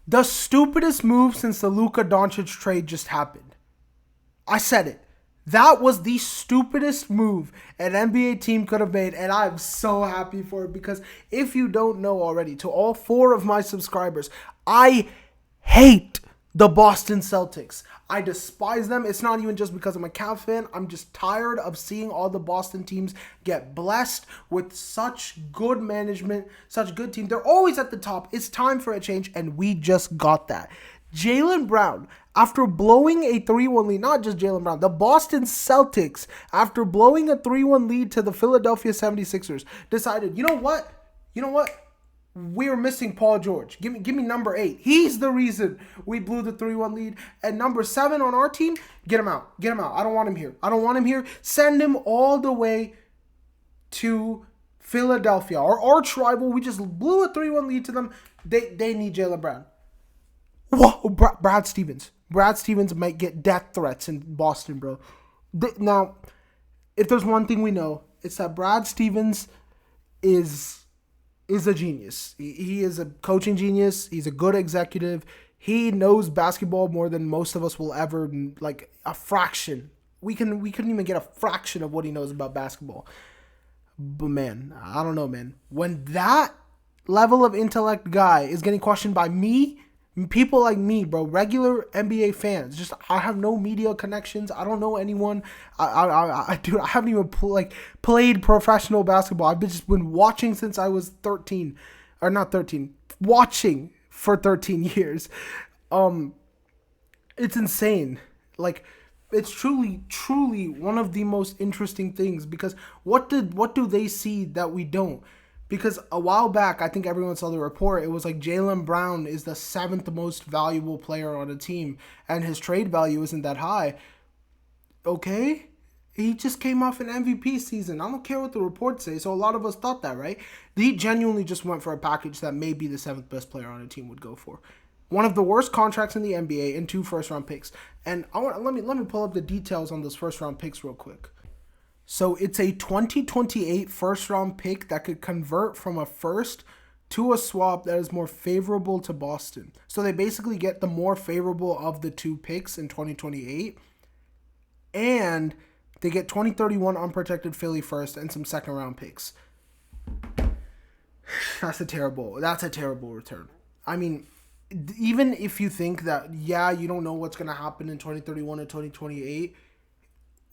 The stupidest move since the Luka Doncic trade just happened. I said it. That was the stupidest move an NBA team could have made, and I'm so happy for it because if you don't know already, to all 4 of my subscribers, I hate the Boston Celtics. I despise them. It's not even just because I'm a Cavs fan. I'm just tired of seeing all the Boston teams get blessed with such good management, such good teams. They're always at the top. It's time for a change, and we just got that. Jaylen Brown, after blowing a 3-1 lead, not just Jaylen Brown, the Boston Celtics, after blowing a 3-1 lead to the Philadelphia 76ers, decided, you know what? We're missing Paul George. Give me number 8. He's the reason we blew the 3-1 lead. And number 7 on our team, get him out. I don't want him here. Send him all the way to Philadelphia. Our arch rival, we just blew a 3-1 lead to them. They need Jaylen Brown. Whoa, Brad Stevens. Brad Stevens might get death threats in Boston, bro. Now, if there's one thing we know, it's that Brad Stevens is a genius. He is a coaching genius. He's a good executive. He knows basketball more than most of us will ever, like a fraction. We couldn't even get a fraction of what he knows about basketball. But man, I don't know, man. When that level of intellect guy is getting questioned by me, people like me, bro, regular NBA fans, just I have no media connections. I don't know anyone. I haven't even played professional basketball. I've just been watching since I was 13, or not 13, watching for 13 years. It's insane. Like, it's truly one of the most interesting things because what do they see that we don't? Because a while back, I think everyone saw the report. It was like Jaylen Brown is the 7th most valuable player on a team, and his trade value isn't that high. Okay? He just came off an MVP season. I don't care what the reports say. So a lot of us thought that, right? He genuinely just went for a package that maybe the 7th best player on a team would go for. One of the worst contracts in the NBA and 2 first-round picks. And let me pull up the details on those first-round picks real quick. So it's a 2028 first-round pick that could convert from a first to a swap that is more favorable to Boston. So they basically get the more favorable of the 2 picks in 2028. And they get 2031 unprotected Philly first and some second-round picks. That's a terrible return. I mean, even if you think that, you don't know what's going to happen in 2031 or 2028,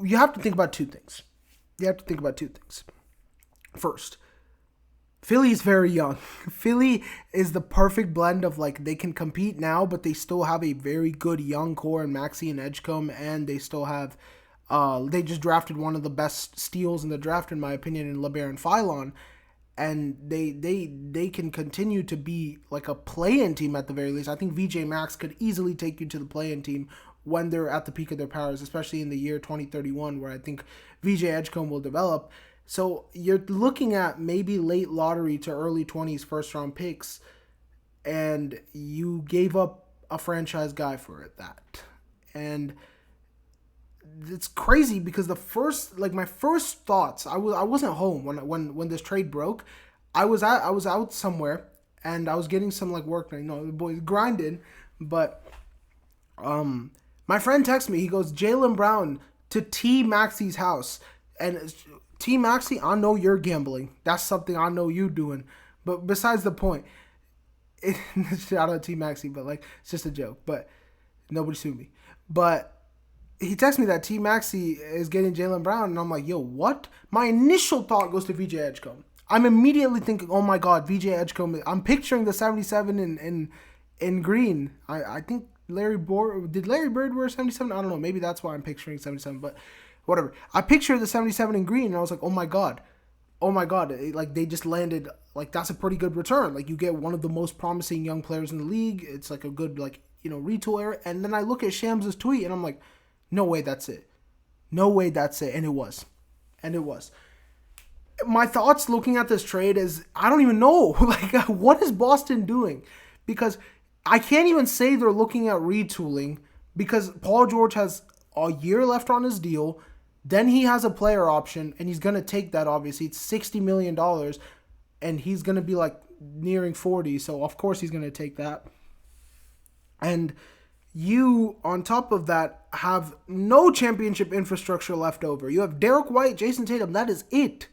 you have to think about 2 things. First, Philly is very young. Philly is the perfect blend of they can compete now, but they still have a very good young core in Maxey and Edgecombe, and they still have they just drafted one of the best steals in the draft, in my opinion, in LeBaron Philon, and they can continue to be like a play-in team at the very least. I think VJ Max could easily take you to the play-in team when they're at the peak of their powers, especially in the year 2031, where I think VJ Edgecombe will develop. So you're looking at maybe late lottery to early 20s first-round picks, and you gave up a franchise guy for that. And it's crazy because my first thoughts, I wasn't home when this trade broke. I was out somewhere, and I was getting some work. The boys grinding, but my friend texted me. He goes, Jaylen Brown to T Maxey's house. And T Maxey, I know you're gambling. That's something I know you doing. But besides the point, shout out T Maxey, but it's just a joke. But nobody sued me. But he texted me that T Maxey is getting Jaylen Brown, and I'm like, yo, what? My initial thought goes to VJ Edgecombe. I'm immediately thinking, oh my God, VJ Edgecombe. I'm picturing the 77 in green. I think did Larry Bird wear 77? I don't know. Maybe that's why I'm picturing 77, but whatever. I pictured the 77 in green, and I was like, oh my God. They just landed, that's a pretty good return. You get one of the most promising young players in the league. It's a good, retool error. And then I look at Shams' tweet, and I'm like, no way that's it. And it was. My thoughts looking at this trade is, I don't even know. What is Boston doing? Because I can't even say they're looking at retooling because Paul George has a year left on his deal. Then he has a player option, and he's going to take that, obviously. It's $60 million, and he's going to be nearing 40, so of course he's going to take that. And you, on top of that, have no championship infrastructure left over. You have Derek White, Jason Tatum. That is it.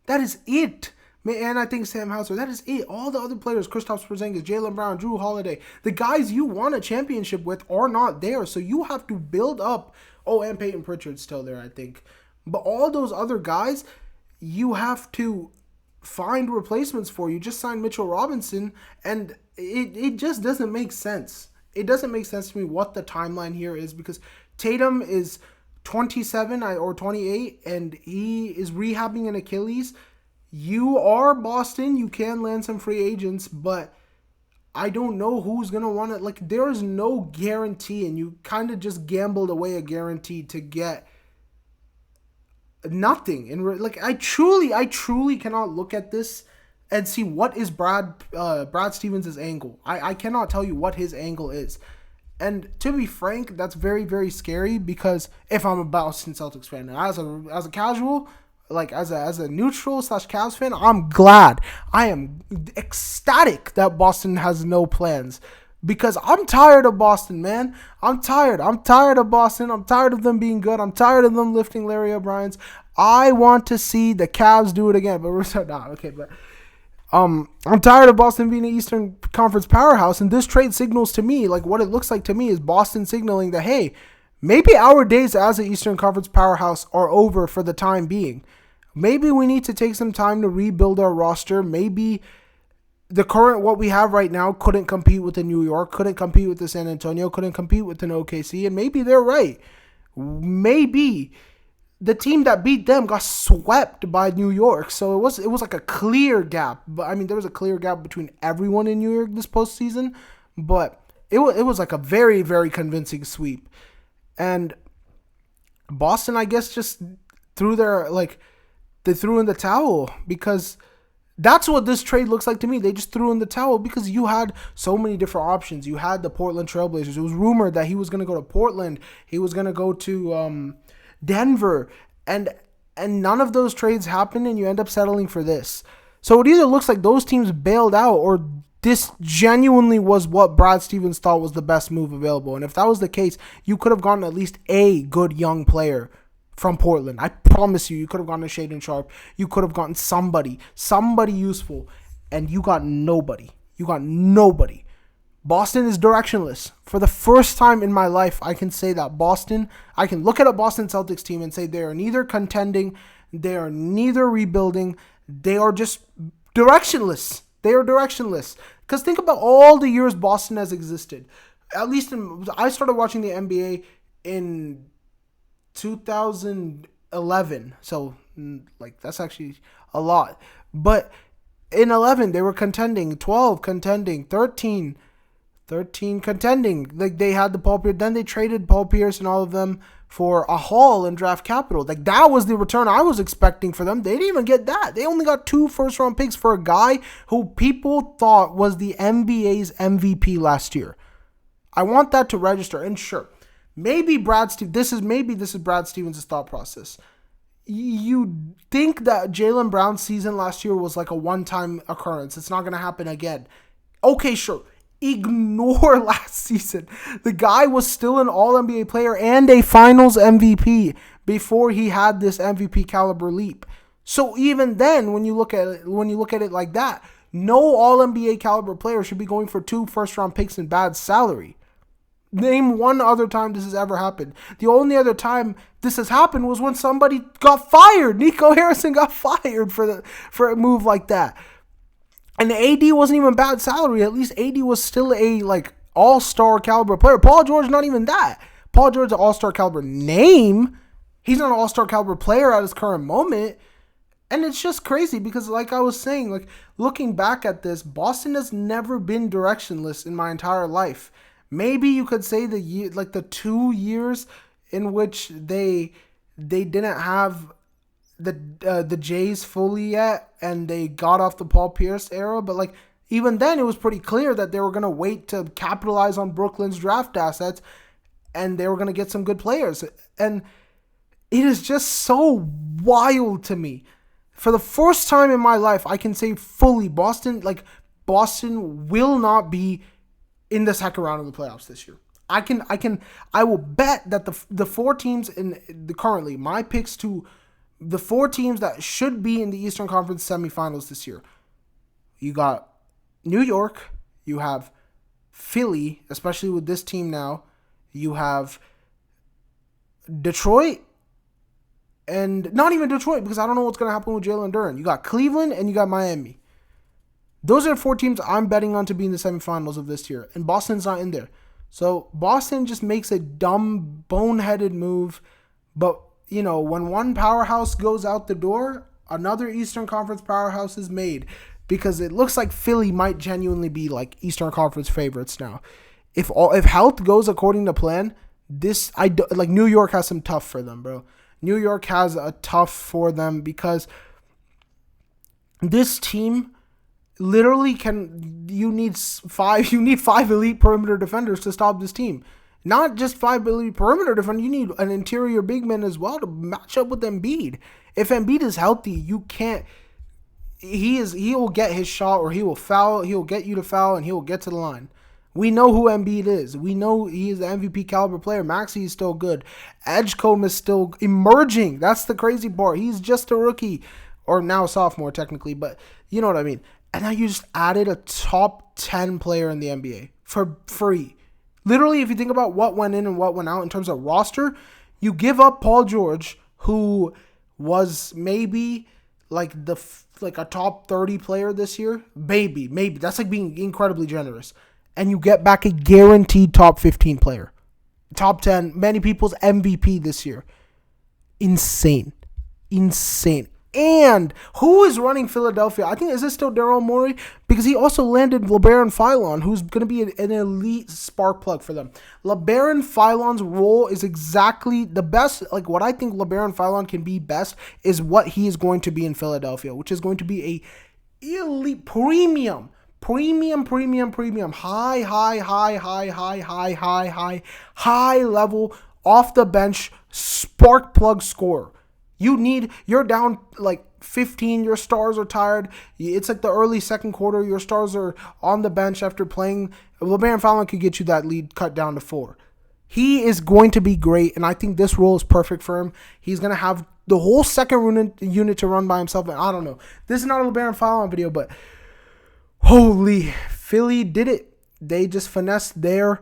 That is it. And I think Sam Hauser. That is it. All the other players, Kristaps Porzingis, Jaylen Brown, Drew Holiday, the guys you won a championship with are not there. So you have to build up. Oh, and Peyton Pritchard's still there, I think. But all those other guys, you have to find replacements for. You just signed Mitchell Robinson, and it just doesn't make sense. It doesn't make sense to me what the timeline here is, because Tatum is 27 or 28, and he is rehabbing an Achilles. You are Boston. You can land some free agents, but I don't know who's going to want it. Like, there is no guarantee, and you kind of just gambled away a guarantee to get nothing. And like, I truly cannot look at this and see what is Brad Stevens' angle. I cannot tell you what his angle is. And to be frank, that's very, very scary, because if I'm a Boston Celtics fan, and as a casual, like as a neutral / Cavs fan, I'm glad. I am ecstatic that Boston has no plans, because I'm tired of Boston, man. I'm tired of Boston. I'm tired of them being good. I'm tired of them lifting Larry O'Brien's. I want to see the Cavs do it again, but we're not okay. But I'm tired of Boston being an Eastern Conference powerhouse, and this trade signals to me, like, what it looks like to me is Boston signaling that, hey, maybe our days as an Eastern Conference powerhouse are over for the time being. Maybe we need to take some time to rebuild our roster. Maybe the current, what we have right now, couldn't compete with the New York, couldn't compete with the San Antonio, couldn't compete with an OKC, and maybe they're right. Maybe the team that beat them got swept by New York, so it was like a clear gap. But I mean, there was a clear gap between everyone in New York this postseason, but it was like a very, very convincing sweep. And Boston, I guess, just threw they threw in the towel, because that's what this trade looks like to me. They just threw in the towel because you had so many different options. You had the Portland Trailblazers. It was rumored that he was going to go to Portland. He was going to go to Denver, and none of those trades happened, and you end up settling for this. So it either looks like those teams bailed out, or this genuinely was what Brad Stevens thought was the best move available. And if that was the case, you could have gotten at least a good young player from Portland. I promise you could have gotten a Shaedon Sharpe. You could have gotten somebody useful, and you got nobody. Boston is directionless. For the first time in my life, I can say that I can look at a Boston Celtics team and say they are neither contending, they are neither rebuilding, they are just directionless. They are directionless. Because think about all the years Boston has existed. At least I started watching the NBA in 2011. So, like, that's actually a lot. But in 11, they were contending. 12, contending. 13 contending. Like, they had the Paul Pierce. Then they traded Paul Pierce and all of them for a haul and draft capital. Like, that was the return I was expecting for them. They didn't even get that. They only got 2 first-round picks for a guy who people thought was the NBA's MVP last year. I want that to register. And sure, maybe this is Brad Stevens' thought process. You think that Jaylen Brown's season last year was like a one-time occurrence. It's not going to happen again. Okay, sure. Ignore last season. The guy was still an All-NBA player and a Finals MVP before he had this MVP caliber leap. So even then, when you look at it like that, no All-NBA caliber player should be going for 2 first-round picks and bad salary. Name one other time this has ever happened. The only other time this has happened was when somebody got fired. Nico Harrison got fired for a move like that. And AD wasn't even bad salary. At least AD was still a all-star caliber player. Paul George, not even that. Paul George's an all-star caliber name. He's not an all-star caliber player at his current moment. And it's just crazy because, like I was saying, looking back at this, Boston has never been directionless in my entire life. Maybe you could say the 2 years in which they didn't have the Jays fully yet, and they got off the Paul Pierce era. But even then, it was pretty clear that they were going to wait to capitalize on Brooklyn's draft assets, and they were going to get some good players. And it is just so wild to me. For the first time in my life, I can say fully Boston will not be in the second round of the playoffs this year. I will bet that the four teams currently, my picks to the four teams that should be in the Eastern Conference semifinals this year. You got New York, you have Philly, especially with this team now. You have Detroit, and not even Detroit, because I don't know what's going to happen with Jaylen Duren. You got Cleveland, and you got Miami. Those are the four teams I'm betting on to be in the semifinals of this year, and Boston's not in there. So Boston just makes a dumb, boneheaded move, but, you know, when one powerhouse goes out the door, another Eastern Conference powerhouse is made, because it looks like Philly might genuinely be like Eastern Conference favorites now. If health goes according to plan, New York has some tough for them, bro. New York has a tough for them because this team literally you need five elite perimeter defenders to stop this team. Not just 5 elite perimeter defenders, you need an interior big man as well to match up with Embiid. If Embiid is healthy, you can't. He will get his shot, or he will foul. He will get you to foul, and he will get to the line. We know who Embiid is. We know he is the MVP caliber player. Maxey is still good. Edgecombe is still emerging. That's the crazy part. He's just a rookie, or now sophomore technically, but you know what I mean. And now you just added a top 10 player in the NBA for free. Literally, if you think about what went in and what went out in terms of roster, you give up Paul George, who was maybe like a top 30 player this year. Maybe. That's like being incredibly generous. And you get back a guaranteed top 15 player. Top 10, many people's MVP this year. Insane. And who is running Philadelphia? I think, is it still Daryl Morey? Because he also landed LeBaron Philon, who's going to be an elite spark plug for them. LeBaron Philon's role is exactly the best. Like, what I think LeBaron Philon can be best is what he is going to be in Philadelphia, which is going to be a elite premium, high level, off the bench, spark plug scorer. You're down like 15, your stars are tired. It's like the early second quarter, your stars are on the bench after playing. LeBaron Philon could get you that lead cut down to 4. He is going to be great, and I think this role is perfect for him. He's going to have the whole second unit to run by himself, and I don't know. This is not a LeBaron Philon video, but holy, Philly did it. They just finessed their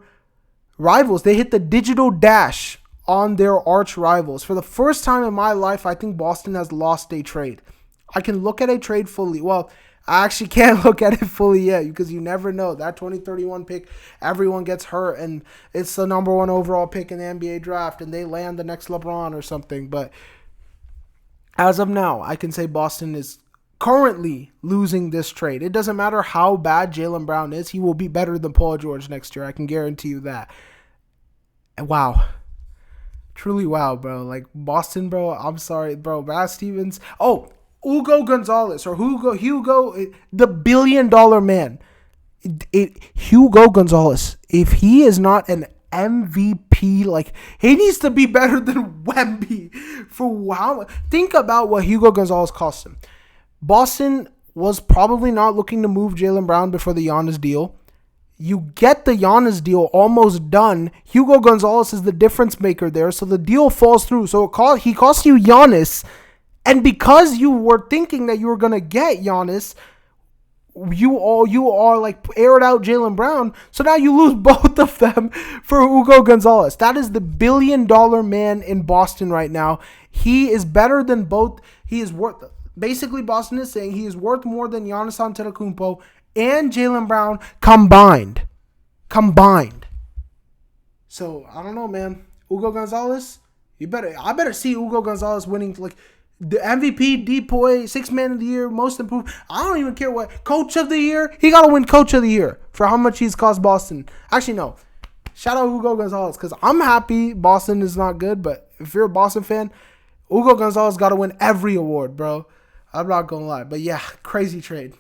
rivals. They hit the digital dash on their arch rivals. For the first time in my life, I think Boston has lost a trade. I can look at a trade fully. Well, I actually can't look at it fully yet because you never know. That 2031 pick, everyone gets hurt, and it's the number 1 overall pick in the NBA draft, and they land the next LeBron or something. But as of now, I can say Boston is currently losing this trade. It doesn't matter how bad Jaylen Brown is. He will be better than Paul George next year. I can guarantee you that. And wow. Truly wow, bro. Like, Boston, bro, I'm sorry, bro. Brad Stevens. Oh, Hugo Gonzalez, or Hugo, the $1 billion man. Hugo Gonzalez, if he is not an MVP, like, he needs to be better than Wemby. Think about what Hugo Gonzalez cost him. Boston was probably not looking to move Jaylen Brown before the Giannis deal. You get the Giannis deal almost done. Hugo Gonzalez is the difference maker there, so the deal falls through. So he cost you Giannis, and because you were thinking that you were going to get Giannis, you are like aired out Jaylen Brown, so now you lose both of them for Hugo Gonzalez. That is the $1 billion man in Boston right now. He is better than both. He is worth, basically Boston is saying he is worth more than Giannis Antetokounmpo and Jaylen Brown combined. So, I don't know, man. Hugo Gonzalez, I better see Hugo Gonzalez winning, like, the MVP, DPOY, 6th Man of the Year, Most Improved. I don't even care what. Coach of the Year. He got to win Coach of the Year for how much he's cost Boston. Actually, no. Shout out Hugo Gonzalez, because I'm happy Boston is not good, but if you're a Boston fan, Hugo Gonzalez got to win every award, bro. I'm not going to lie. But yeah, crazy trade.